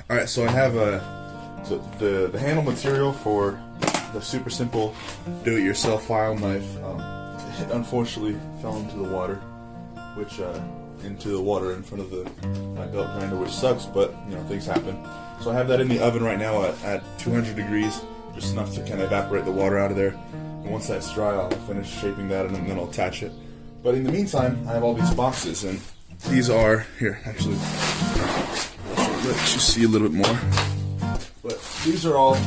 Alright, so I have the handle material for the super simple do-it-yourself file knife. It unfortunately fell into the water, into the water in front of my belt grinder, which sucks, but things happen. So I have that in the oven right now at 200 degrees, just enough to kind of evaporate the water out of there. And once that's dry, I'll finish shaping that and then I'll attach it. But in the meantime, I have all these boxes, and these are, here, actually, I'll let you see a little bit more. But these are all,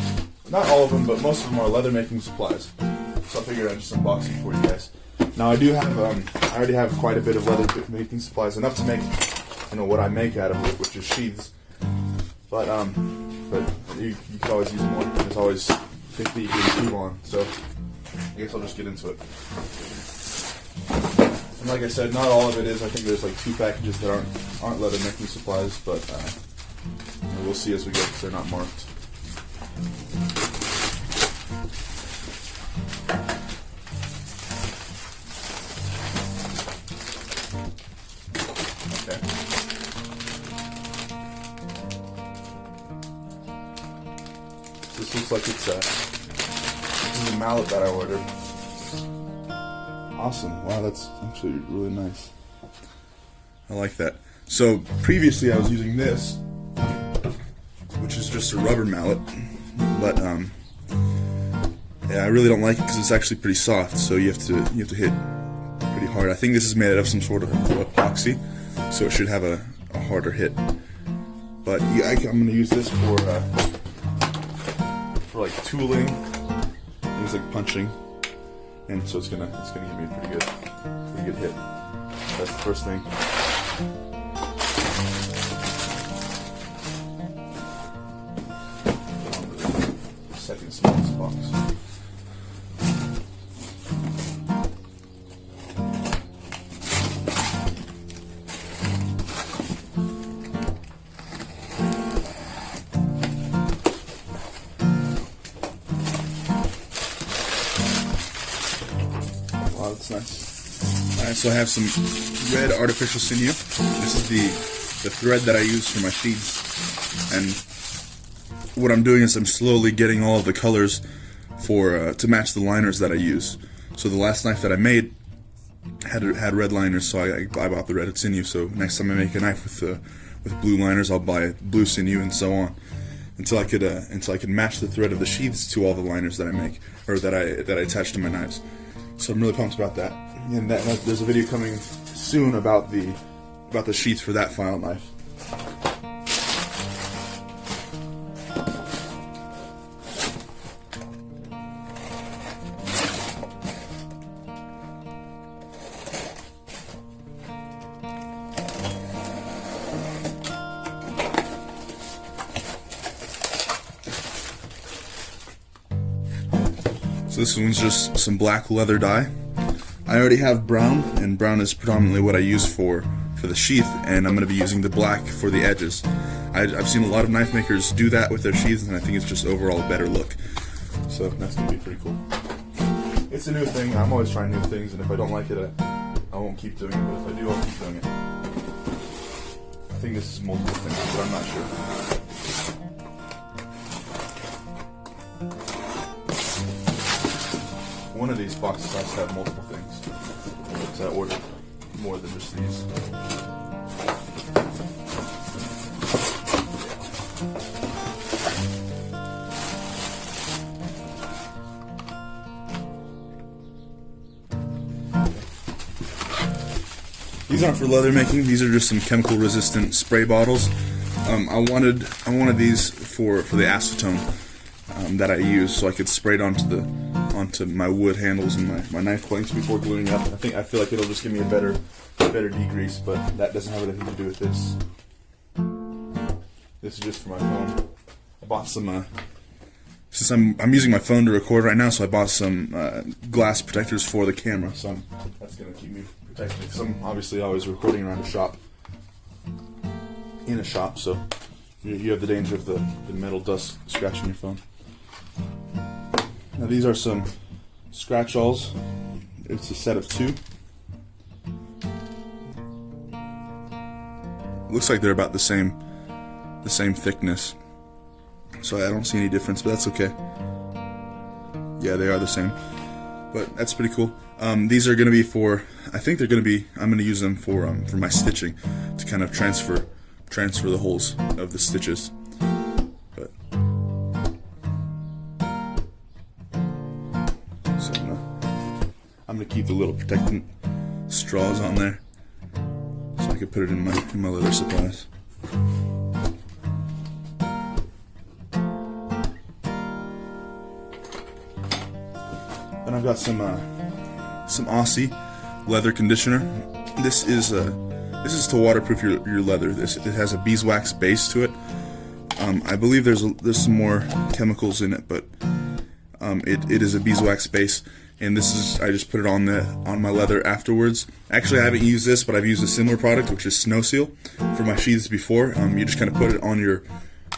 not all of them, but most of them are leather making supplies. So I figured I'd just unbox them for you guys. Now I do have, I already have quite a bit of leather making supplies, enough to make, what I make out of it, which is sheaths. But you can always use more. There's always 50 you can improve on. So I guess I'll just get into it. And like I said, not all of it is. I think there's like 2 packages that aren't leather making supplies, but we'll see as we go because they're not marked. Okay. This looks like this is a mallet that I ordered. Awesome. Wow, that's actually really nice. I like that. So previously I was using this, which is just a rubber mallet, but yeah, I really don't like it because it's actually pretty soft, so you have to hit pretty hard. I think this is made out of some sort of epoxy, so it should have a harder hit. But yeah, I'm going to use this for like tooling, things like punching. And so it's gonna give me a pretty good hit. That's the first thing. Second smallest box. Wow, that's nice. Alright, so I have some red artificial sinew. This is the thread that I use for my sheaths. And what I'm doing is I'm slowly getting all of the colors to match the liners that I use. So the last knife that I made had red liners, so I bought the red sinew. So next time I make a knife with blue liners, I'll buy blue sinew and so on, until I could match the thread of the sheaths to all the liners that I make, or that I attach to my knives. So I'm really pumped about that. And there's a video coming soon about the sheaths for that file knife. So this one's just some black leather dye. I already have brown, and brown is predominantly what I use for the sheath, and I'm going to be using the black for the edges. I've seen a lot of knife makers do that with their sheaths, and I think it's just overall a better look. So that's going to be pretty cool. It's a new thing. I'm always trying new things, and if I don't like it, I won't keep doing it, but if I do, I'll keep doing it. I think this is multiple things, but I'm not sure. One of these boxes has to have multiple things, so I ordered more than just these. These aren't for leather making. These are just some chemical resistant spray bottles. I wanted these for the acetone that I use, so I could spray it onto my wood handles and my knife planks before gluing it up. I feel like it'll just give me a better degrease, but that doesn't have anything to do with this. This is just for my phone. I bought some since I'm using my phone to record right now, so I bought some glass protectors for the camera. So that's gonna keep me protected, because I'm obviously always recording around in a shop, so you have the danger of the metal dust scratching your phone. Now these are some scratch-alls. It's a set of 2. Looks like they're about the same the same thickness. So I don't see any difference, but that's okay. Yeah, they are the same. But that's pretty cool. These are going to be for, I think they're going to be, I'm going to use them for my stitching, to kind of transfer the holes of the stitches. But so I'm going to keep the little protectant straws on there, so I can put it in my leather supplies. And I've got some Aussie leather conditioner. This is to waterproof your leather. It has a beeswax base to it. I believe there's some more chemicals in it, but it is a beeswax base. And this is, I just put it on my leather afterwards. Actually, I haven't used this, but I've used a similar product, which is Snow Seal, for my sheaths before. You just kind of put it on your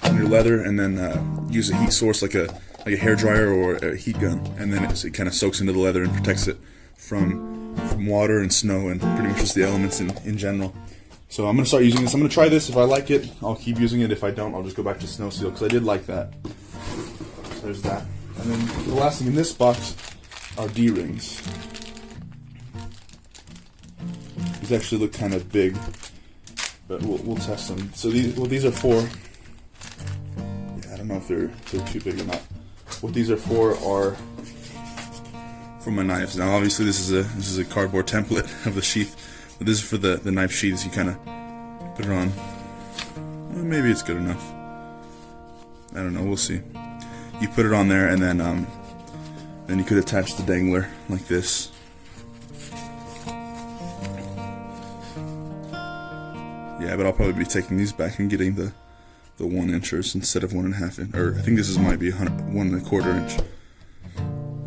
leather, and then use a heat source like a hair dryer or a heat gun, and then it kind of soaks into the leather and protects it from water and snow and pretty much just the elements in general. So I'm gonna start using this. I'm gonna try this. If I like it, I'll keep using it. If I don't, I'll just go back to Snow Seal, because I did like that. So there's that. And then the last thing in this box are D-rings. These actually look kind of big, but we'll test them. So these are for, I don't know if they're too big or not. What these are for my knives. Now obviously this is a cardboard template of the sheath, but this is for the knife sheaths. You kind of put it on. Well, maybe it's good enough. I don't know, we'll see. You put it on there, and then you could attach the dangler like this. Yeah, but I'll probably be taking these back and getting the 1 inchers instead of 1.5 inch, or I think this might be 1.25 inch.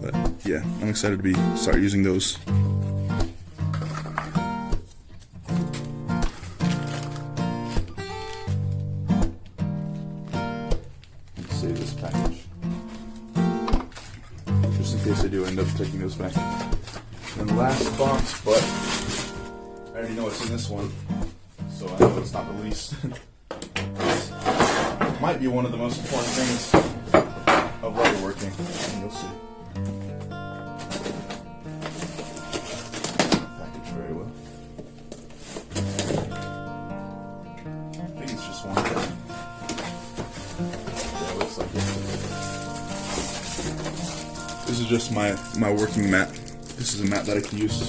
But yeah, I'm excited to start using those. Let's save this package, just in case I do end up taking those back. And the last box, but I already know what's in this one, so I know it's not the least. Might be one of the most important things of leatherworking, and you'll see. Packaged very well. I think it's just one thing. Yeah, it looks like it. This is just my working mat. This is a mat that I can use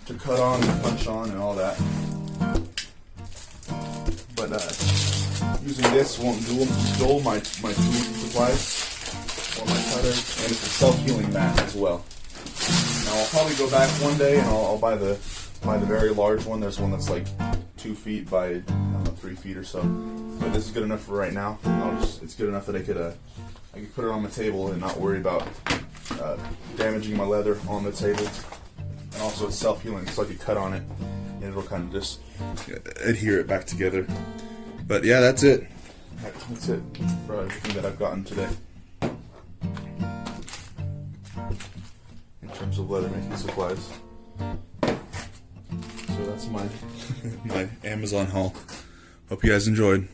to cut on and punch on and all that. But using this won't dull my tool supplies or my cutter, and it's a self-healing mat as well. Now I'll probably go back one day and I'll buy the very large one. There's one that's like 2 feet by, I don't know, 3 feet or so. But this is good enough for right now. It's good enough that I could put it on my table and not worry about damaging my leather on the table. And also it's self-healing, so I could cut on it and it'll kind of just adhere it back together. But yeah, that's it. That's it for everything that I've gotten today in terms of leather making supplies. So that's my my Amazon haul. Hope you guys enjoyed.